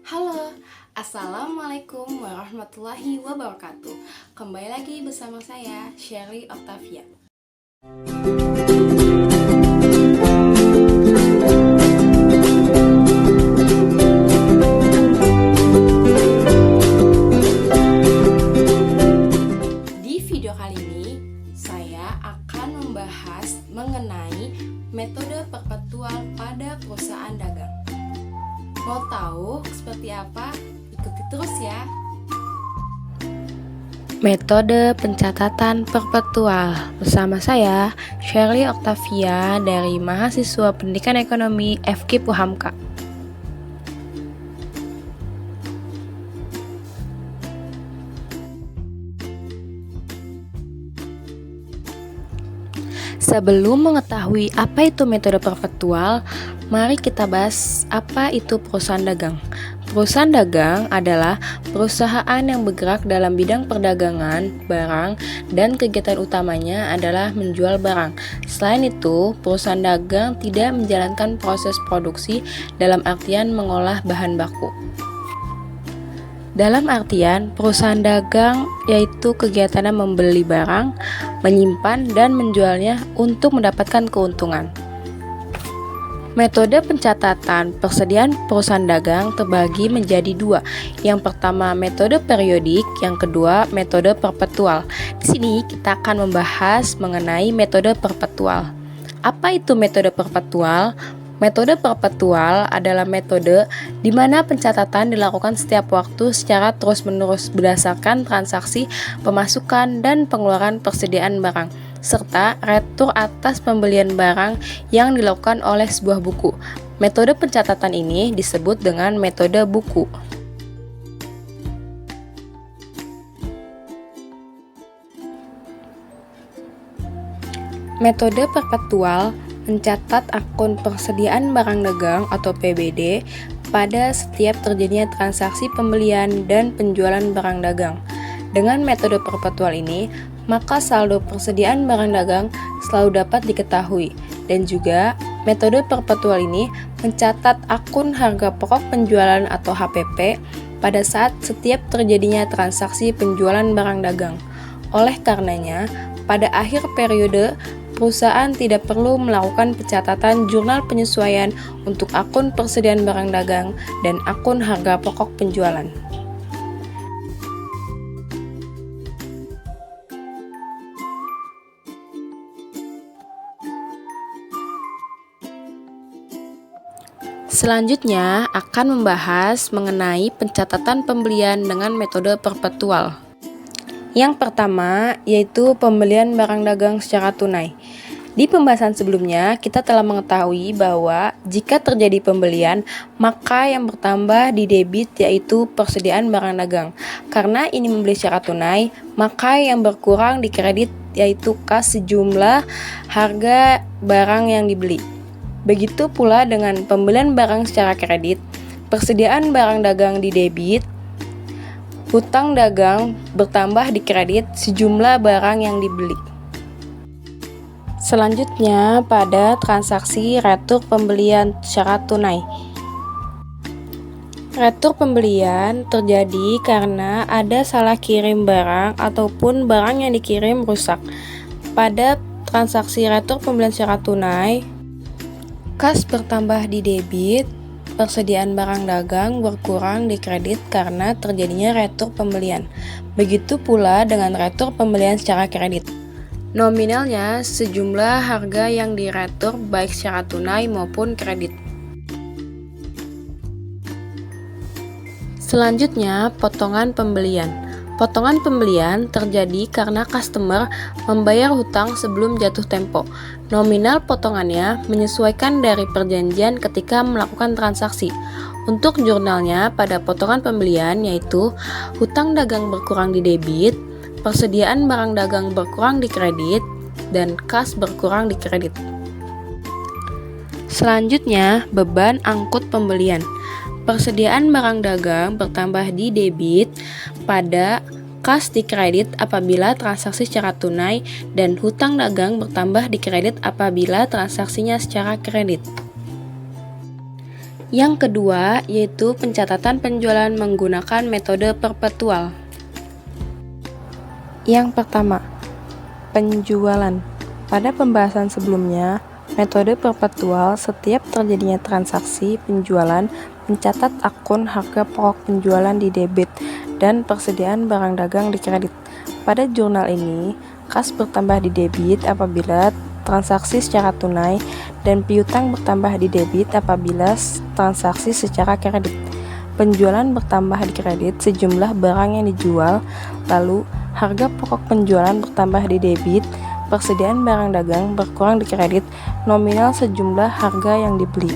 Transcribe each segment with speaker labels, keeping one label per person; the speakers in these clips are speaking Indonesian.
Speaker 1: Halo, Assalamualaikum warahmatullahi wabarakatuh. Kembali lagi bersama saya, Sherly Octavia. Di video kali ini, saya akan membahas mengenai metode perpetual pada perusahaan dagang. Mau tahu seperti apa? Ikuti terus ya. Metode pencatatan perpetual bersama saya, Sherly Octavia dari mahasiswa Pendidikan Ekonomi FKIP UHAMKA. Sebelum mengetahui apa itu metode perpetual, mari kita bahas apa itu perusahaan dagang. Perusahaan dagang adalah perusahaan yang bergerak dalam bidang perdagangan, barang, dan kegiatan utamanya adalah menjual barang. Selain itu, perusahaan dagang tidak menjalankan proses produksi dalam artian mengolah bahan baku. Dalam artian, perusahaan dagang yaitu kegiatannya membeli barang, menyimpan, dan menjualnya untuk mendapatkan keuntungan. Metode pencatatan persediaan perusahaan dagang terbagi menjadi dua. Yang pertama metode periodik, yang kedua metode perpetual. Di sini kita akan membahas mengenai metode perpetual. Apa itu metode perpetual? Metode perpetual adalah metode di mana pencatatan dilakukan setiap waktu secara terus-menerus berdasarkan transaksi pemasukan dan pengeluaran persediaan barang, serta retur atas pembelian barang yang dilakukan oleh sebuah buku. Metode pencatatan ini disebut dengan metode buku. Metode perpetual mencatat akun persediaan barang dagang atau PBD pada setiap terjadinya transaksi pembelian dan penjualan barang dagang. Dengan metode perpetual ini, maka saldo persediaan barang dagang selalu dapat diketahui, dan juga metode perpetual ini mencatat akun harga pokok penjualan atau HPP pada saat setiap terjadinya transaksi penjualan barang dagang. Oleh karenanya, pada akhir periode perusahaan tidak perlu melakukan pencatatan jurnal penyesuaian untuk akun persediaan barang dagang dan akun harga pokok penjualan. Selanjutnya akan membahas mengenai pencatatan pembelian dengan metode perpetual. Yang pertama yaitu pembelian barang dagang secara tunai. Di pembahasan sebelumnya, kita telah mengetahui bahwa jika terjadi pembelian, maka yang bertambah di debit yaitu persediaan barang dagang. Karena ini membeli secara tunai, maka yang berkurang di kredit yaitu kas sejumlah harga barang yang dibeli. Begitu pula dengan pembelian barang secara kredit, persediaan barang dagang di debit, hutang dagang bertambah di kredit sejumlah barang yang dibeli. Selanjutnya pada transaksi retur pembelian secara tunai. Retur pembelian terjadi karena ada salah kirim barang ataupun barang yang dikirim rusak. Pada transaksi retur pembelian secara tunai, kas bertambah di debit, persediaan barang dagang berkurang di kredit karena terjadinya retur pembelian. Begitu pula dengan retur pembelian secara kredit. Nominalnya sejumlah harga yang diretur baik secara tunai maupun kredit. Selanjutnya, potongan pembelian. Potongan pembelian terjadi karena customer membayar hutang sebelum jatuh tempo. Nominal potongannya menyesuaikan dari perjanjian ketika melakukan transaksi. Untuk jurnalnya pada potongan pembelian yaitu hutang dagang berkurang di debit, persediaan barang dagang berkurang di kredit, dan kas berkurang di kredit. Selanjutnya, beban angkut pembelian. Persediaan barang dagang bertambah di debit pada kas di kredit apabila transaksi secara tunai dan hutang dagang bertambah di kredit apabila transaksinya secara kredit. Yang kedua yaitu pencatatan penjualan menggunakan metode perpetual. Yang pertama, penjualan. Pada pembahasan sebelumnya, metode perpetual setiap terjadinya transaksi penjualan mencatat akun harga pokok penjualan di debit dan persediaan barang dagang di kredit. Pada jurnal ini, kas bertambah di debit apabila transaksi secara tunai dan piutang bertambah di debit apabila transaksi secara kredit. Penjualan bertambah di kredit sejumlah barang yang dijual, lalu harga pokok penjualan bertambah di debit, persediaan barang dagang berkurang di kredit, nominal sejumlah harga yang dibeli.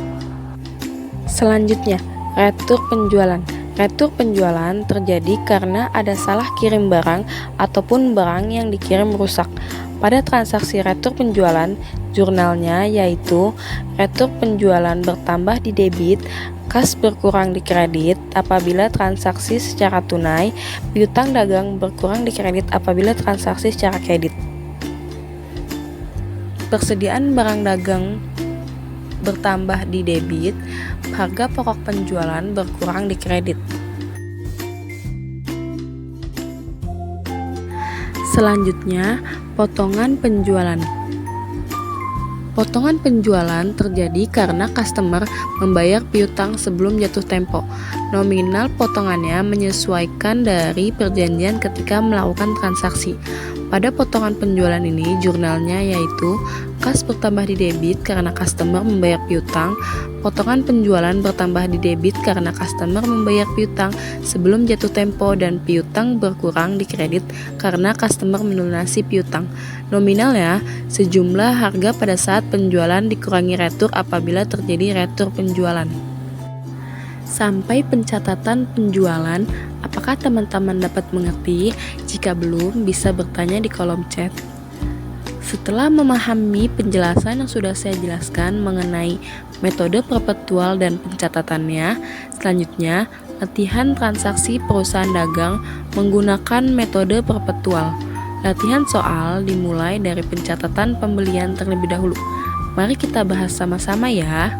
Speaker 1: Selanjutnya, retur penjualan. Retur penjualan terjadi karena ada salah kirim barang ataupun barang yang dikirim rusak. Pada transaksi retur penjualan, jurnalnya yaitu retur penjualan bertambah di debit, kas berkurang di kredit apabila transaksi secara tunai, piutang dagang berkurang di kredit apabila transaksi secara kredit. Persediaan barang dagang bertambah di debit, harga pokok penjualan berkurang di kredit. Selanjutnya, potongan penjualan. Potongan penjualan terjadi karena customer membayar piutang sebelum jatuh tempo. Nominal potongannya menyesuaikan dari perjanjian ketika melakukan transaksi. Pada potongan penjualan ini, jurnalnya yaitu kas bertambah di debit karena customer membayar piutang, potongan penjualan bertambah di debit karena customer membayar piutang sebelum jatuh tempo, dan piutang berkurang di kredit karena customer melunasi piutang. Nominalnya, sejumlah harga pada saat penjualan dikurangi retur apabila terjadi retur penjualan. Sampai pencatatan penjualan, apakah teman-teman dapat mengerti? Jika belum, bisa bertanya di kolom chat. Setelah memahami penjelasan yang sudah saya jelaskan mengenai metode perpetual dan pencatatannya, selanjutnya latihan transaksi perusahaan dagang menggunakan metode perpetual. Latihan soal dimulai dari pencatatan pembelian terlebih dahulu. Mari kita bahas sama-sama ya.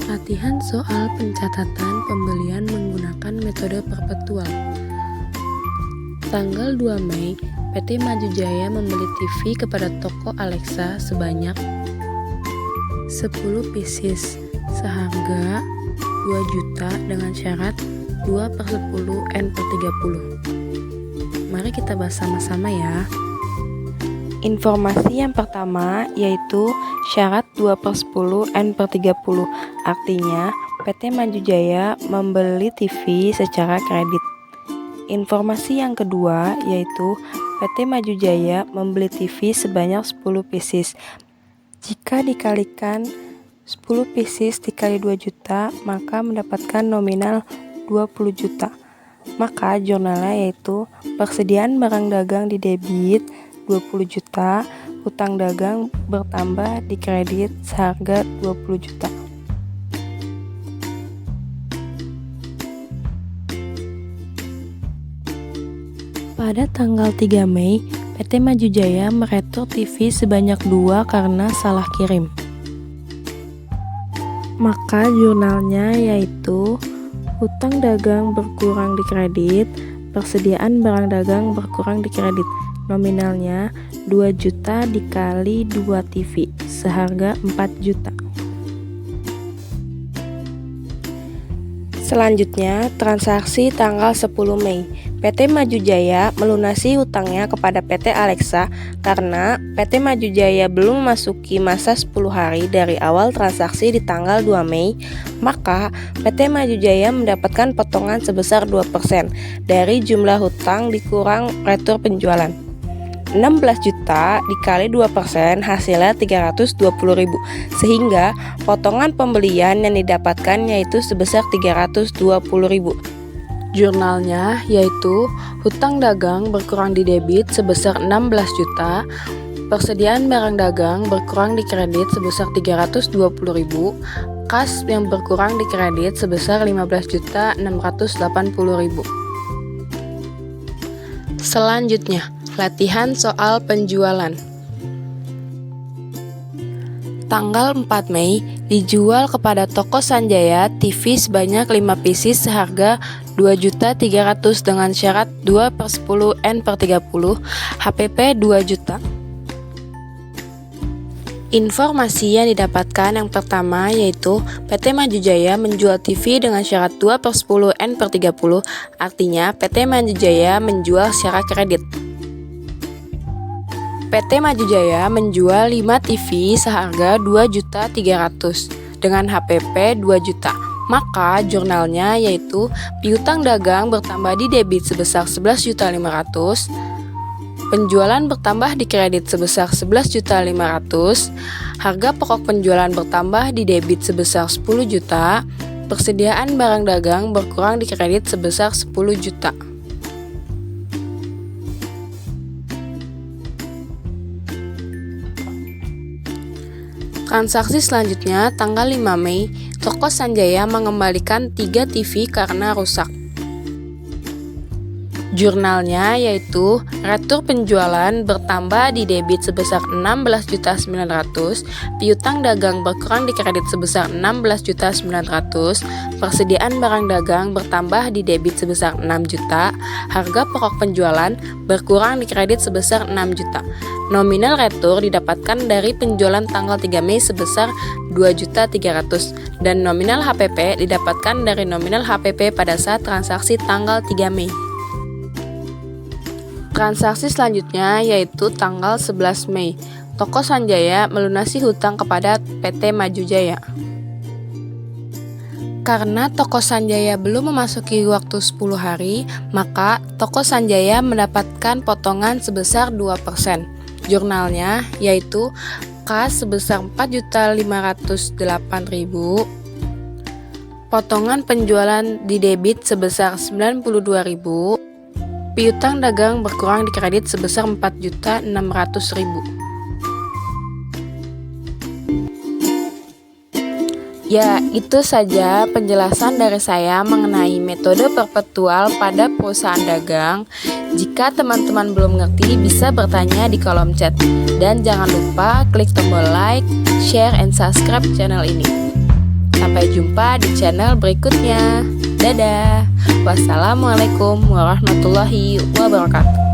Speaker 1: Latihan soal pencatatan pembelian menggunakan metode perpetual. Tanggal 2 Mei, PT Maju Jaya membeli TV kepada toko Alexa sebanyak 10 pieces seharga 2 juta dengan syarat 2/10 N/30. Mari kita bahas sama-sama ya. Informasi yang pertama yaitu syarat 2/10 N/30. Artinya, PT Maju Jaya membeli TV secara kredit. Informasi yang kedua yaitu PT Maju Jaya membeli TV sebanyak 10 pieces. Jika dikalikan 10 pieces dikali 2 juta, maka mendapatkan nominal 20 juta. Maka jurnalnya yaitu persediaan barang dagang di debit 20 juta, hutang dagang bertambah di kredit seharga 20 juta. Pada tanggal 3 Mei, PT Maju Jaya meretur TV sebanyak 2 karena salah kirim. Maka jurnalnya yaitu hutang dagang berkurang di kredit, persediaan barang dagang berkurang di kredit. Nominalnya 2 juta dikali 2 TV seharga 4 juta. Selanjutnya, transaksi tanggal 10 Mei. PT Maju Jaya melunasi hutangnya kepada PT Alexa karena PT Maju Jaya belum memasuki masa 10 hari dari awal transaksi di tanggal 2 Mei, maka PT Maju Jaya mendapatkan potongan sebesar 2% dari jumlah hutang dikurang retur penjualan. 16 juta dikali 2% hasilnya 320.000, sehingga potongan pembelian yang didapatkan yaitu sebesar 320.000. Jurnalnya yaitu hutang dagang berkurang di debit sebesar 16 juta, persediaan barang dagang berkurang di kredit sebesar 320.000, kas yang berkurang di kredit sebesar 15.680.000. Selanjutnya, latihan soal penjualan. tanggal 4 Mei dijual kepada toko Sanjaya TV sebanyak 5 pieces seharga 2.300.000 dengan syarat 2/10 N/30, HPP 2 juta. Informasi yang didapatkan yang pertama yaitu PT Maju Jaya menjual TV dengan syarat 2/10 N/30, artinya PT Maju Jaya menjual secara kredit. PT Maju Jaya menjual 5 TV seharga 2.300.000 dengan HPP 2 juta. Maka jurnalnya yaitu piutang dagang bertambah di debit sebesar 11.500.000, penjualan bertambah di kredit sebesar 11.500.000, harga pokok penjualan bertambah di debit sebesar 10 juta, persediaan barang dagang berkurang di kredit sebesar 10 juta. Transaksi selanjutnya tanggal 5 Mei, toko Sanjaya mengembalikan 3 TV karena rusak. Jurnalnya yaitu retur penjualan bertambah di debit sebesar 16.900.000, piutang dagang berkurang di kredit sebesar 16.900.000, persediaan barang dagang bertambah di debit sebesar 6 juta, harga pokok penjualan berkurang di kredit sebesar 6 juta. Nominal retur didapatkan dari penjualan tanggal 3 Mei sebesar 2.300.000 dan nominal HPP didapatkan dari nominal HPP pada saat transaksi tanggal 3 Mei. Transaksi selanjutnya yaitu tanggal 11 Mei, toko Sanjaya melunasi hutang kepada PT Maju Jaya. Karena toko Sanjaya belum memasuki waktu 10 hari, maka toko Sanjaya mendapatkan potongan sebesar 2%. Jurnalnya yaitu kas sebesar 4.508.000, potongan penjualan di debit sebesar 92.000, piutang dagang berkurang di kredit sebesar 4.600.000. Ya, itu saja penjelasan dari saya mengenai metode perpetual pada perusahaan dagang. Jika teman-teman belum ngerti, bisa bertanya di kolom chat. Dan jangan lupa klik tombol like, share, and subscribe channel ini. Sampai jumpa di channel berikutnya. Dadah. Wassalamualaikum warahmatullahi wabarakatuh.